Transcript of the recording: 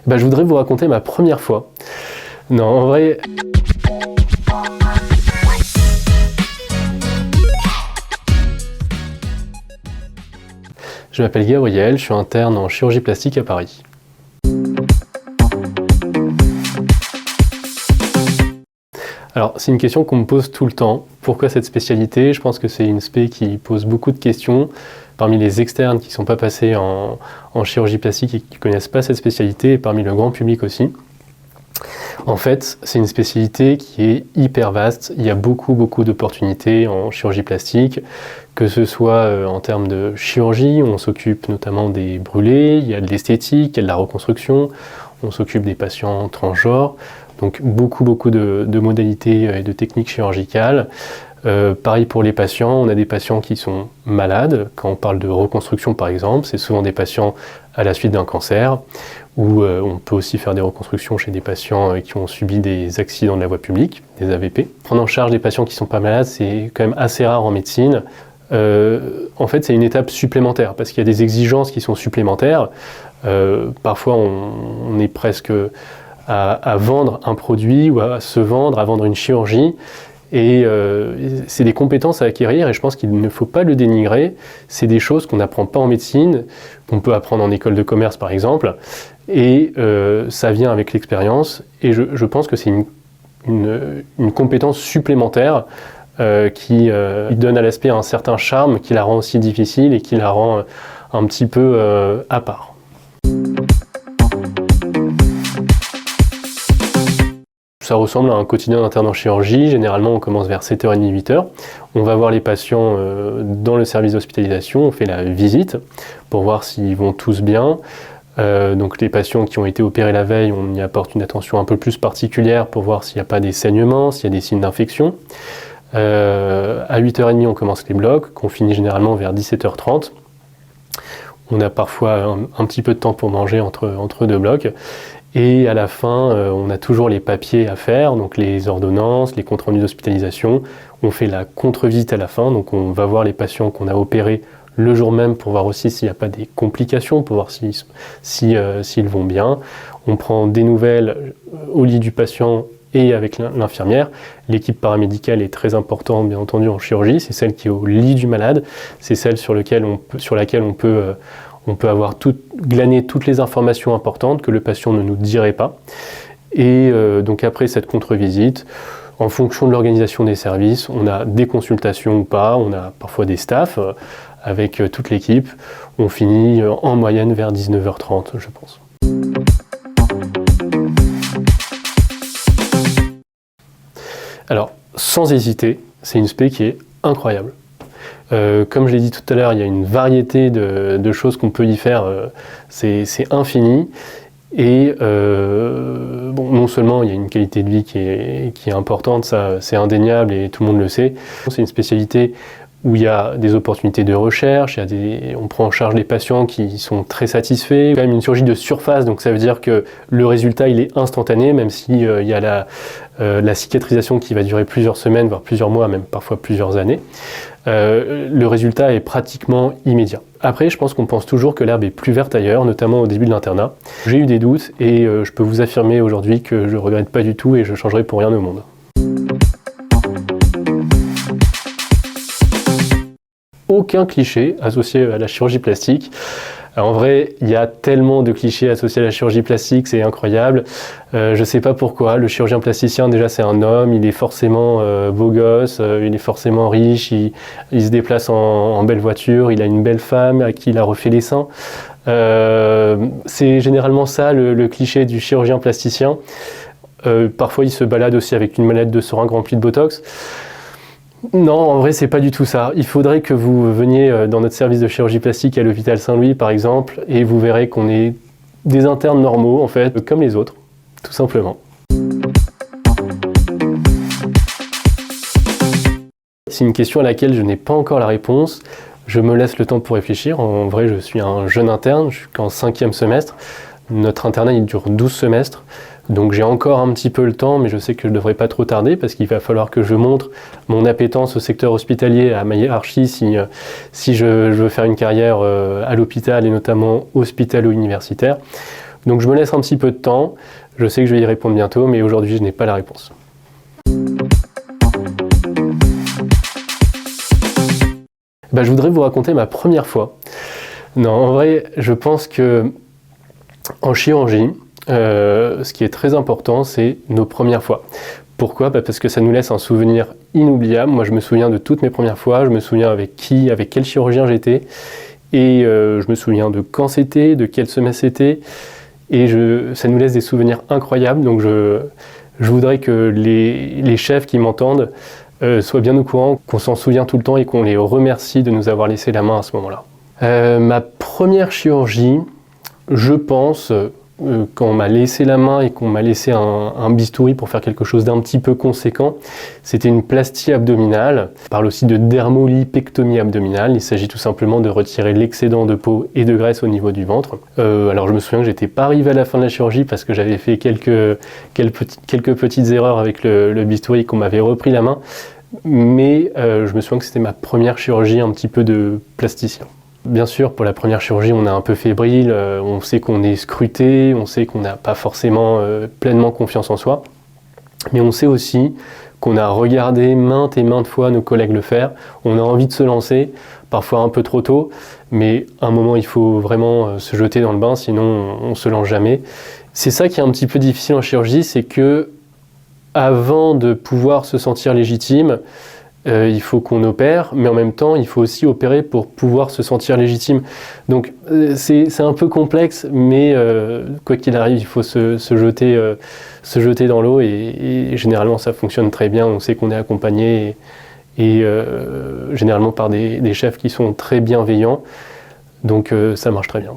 Je voudrais vous raconter ma première fois. Non, en vrai... Je m'appelle Gabriel, je suis interne en chirurgie plastique à Paris. Alors, c'est une question qu'on me pose tout le temps. Pourquoi cette spécialité? Je pense que c'est une spé qui pose beaucoup de questions. Parmi les externes qui ne sont pas passés en chirurgie plastique et qui ne connaissent pas cette spécialité, et parmi le grand public aussi. En fait, c'est une spécialité qui est hyper vaste. Il y a beaucoup d'opportunités en chirurgie plastique, que ce soit en termes de chirurgie, on s'occupe notamment des brûlés, il y a de l'esthétique, il y a de la reconstruction, on s'occupe des patients transgenres, donc beaucoup de modalités et de techniques chirurgicales. Pareil pour les patients, on a des patients qui sont malades. Quand on parle de reconstruction par exemple, c'est souvent des patients à la suite d'un cancer, ou on peut aussi faire des reconstructions chez des patients qui ont subi des accidents de la voie publique, des AVP. Prendre en charge des patients qui ne sont pas malades, c'est quand même assez rare en médecine. En fait, c'est une étape supplémentaire, parce qu'il y a des exigences qui sont supplémentaires. Parfois, on est presque à vendre un produit, ou à se vendre, à vendre une chirurgie. Et c'est des compétences à acquérir et je pense qu'il ne faut pas le dénigrer. C'est des choses qu'on n'apprend pas en médecine, qu'on peut apprendre en école de commerce par exemple, et ça vient avec l'expérience. Et je pense que c'est une compétence supplémentaire qui donne à l'aspect un certain charme, qui la rend aussi difficile et qui la rend un petit peu à part. Ça ressemble à un quotidien d'interne en chirurgie. Généralement, on commence vers 7h30, 8h. On va voir les patients dans le service d'hospitalisation. On fait la visite pour voir s'ils vont tous bien. Donc les patients qui ont été opérés la veille, on y apporte une attention un peu plus particulière pour voir s'il n'y a pas des saignements, s'il y a des signes d'infection. À 8h30, on commence les blocs, qu'on finit généralement vers 17h30. On a parfois un petit peu de temps pour manger entre deux blocs. Et à la fin, on a toujours les papiers à faire, donc les ordonnances, les comptes rendus d'hospitalisation. On fait la contre-visite à la fin, donc on va voir les patients qu'on a opérés le jour même pour voir aussi s'il n'y a pas des complications, pour voir s'ils vont bien. On prend des nouvelles au lit du patient et avec l'infirmière. L'équipe paramédicale est très importante, bien entendu, en chirurgie. C'est celle qui est au lit du malade. C'est celle sur laquelle on peut avoir glané toutes les informations importantes que le patient ne nous dirait pas. Et donc après cette contre-visite, en fonction de l'organisation des services, on a des consultations ou pas, on a parfois des staffs avec toute l'équipe. On finit en moyenne vers 19h30, je pense. Alors, sans hésiter, c'est une spé qui est incroyable. Comme je l'ai dit tout à l'heure, il y a une variété de choses qu'on peut y faire, c'est infini. Et non seulement il y a une qualité de vie qui est importante, ça c'est indéniable et tout le monde le sait. C'est une spécialité où il y a des opportunités de recherche, on prend en charge les patients qui sont très satisfaits. C'est quand même une chirurgie de surface, donc ça veut dire que le résultat il est instantané, même s'il y a la cicatrisation qui va durer plusieurs semaines, voire plusieurs mois, même parfois plusieurs années. Le résultat est pratiquement immédiat. Après, je pense qu'on pense toujours que l'herbe est plus verte ailleurs, notamment au début de l'internat. J'ai eu des doutes et je peux vous affirmer aujourd'hui que je ne regrette pas du tout et je ne changerai pour rien au monde. Aucun cliché associé à la chirurgie plastique. Alors en vrai, il y a tellement de clichés associés à la chirurgie plastique, c'est incroyable. Je ne sais pas pourquoi. Le chirurgien plasticien, déjà, c'est un homme, il est forcément beau gosse, il est forcément riche, il se déplace en belle voiture, il a une belle femme à qui il a refait les seins. C'est généralement ça le cliché du chirurgien plasticien. Parfois, il se balade aussi avec une mallette de seringues remplie de botox. Non, en vrai, c'est pas du tout ça. Il faudrait que vous veniez dans notre service de chirurgie plastique à l'hôpital Saint-Louis, par exemple, et vous verrez qu'on est des internes normaux, en fait, comme les autres, tout simplement. C'est une question à laquelle je n'ai pas encore la réponse. Je me laisse le temps pour réfléchir. En vrai, je suis un jeune interne, je suis qu'en 5e semestre. Notre internat, il dure 12 semestres. Donc j'ai encore un petit peu le temps, mais je sais que je ne devrais pas trop tarder parce qu'il va falloir que je montre mon appétence au secteur hospitalier, à ma hiérarchie, si je veux faire une carrière à l'hôpital et notamment hospitalo-universitaire. Donc je me laisse un petit peu de temps, je sais que je vais y répondre bientôt, mais aujourd'hui je n'ai pas la réponse. Je voudrais vous raconter ma première fois. Non, en vrai, je pense que en chirurgie, ce qui est très important, c'est nos premières fois. Pourquoi ? Parce que ça nous laisse un souvenir inoubliable. Moi, je me souviens de toutes mes premières fois, je me souviens avec quel chirurgien j'étais, et je me souviens de quand c'était, de quel semestre c'était, et ça nous laisse des souvenirs incroyables. Donc je voudrais que les chefs qui m'entendent soient bien au courant, qu'on s'en souvient tout le temps et qu'on les remercie de nous avoir laissé la main à ce moment-là. Ma première chirurgie, je pense, quand on m'a laissé la main et qu'on m'a laissé un bistouri pour faire quelque chose d'un petit peu conséquent, c'était une plastie abdominale. On parle aussi de dermolipectomie abdominale. Il s'agit tout simplement de retirer l'excédent de peau et de graisse au niveau du ventre. Alors je me souviens que j'étais pas arrivé à la fin de la chirurgie parce que j'avais fait quelques petites erreurs avec le bistouri, qu'on m'avait repris la main. Mais je me souviens que c'était ma première chirurgie un petit peu de plasticien. Bien sûr, pour la première chirurgie, on est un peu fébrile, on sait qu'on est scruté, on sait qu'on n'a pas forcément pleinement confiance en soi, mais on sait aussi qu'on a regardé maintes et maintes fois nos collègues le faire, on a envie de se lancer, parfois un peu trop tôt, mais à un moment il faut vraiment se jeter dans le bain, sinon on ne se lance jamais. C'est ça qui est un petit peu difficile en chirurgie, c'est que avant de pouvoir se sentir légitime, il faut qu'on opère, mais en même temps, il faut aussi opérer pour pouvoir se sentir légitime. Donc c'est un peu complexe, mais quoi qu'il arrive, il faut se jeter dans l'eau, et généralement ça fonctionne très bien. On sait qu'on est accompagné, et généralement par des chefs qui sont très bienveillants, donc ça marche très bien.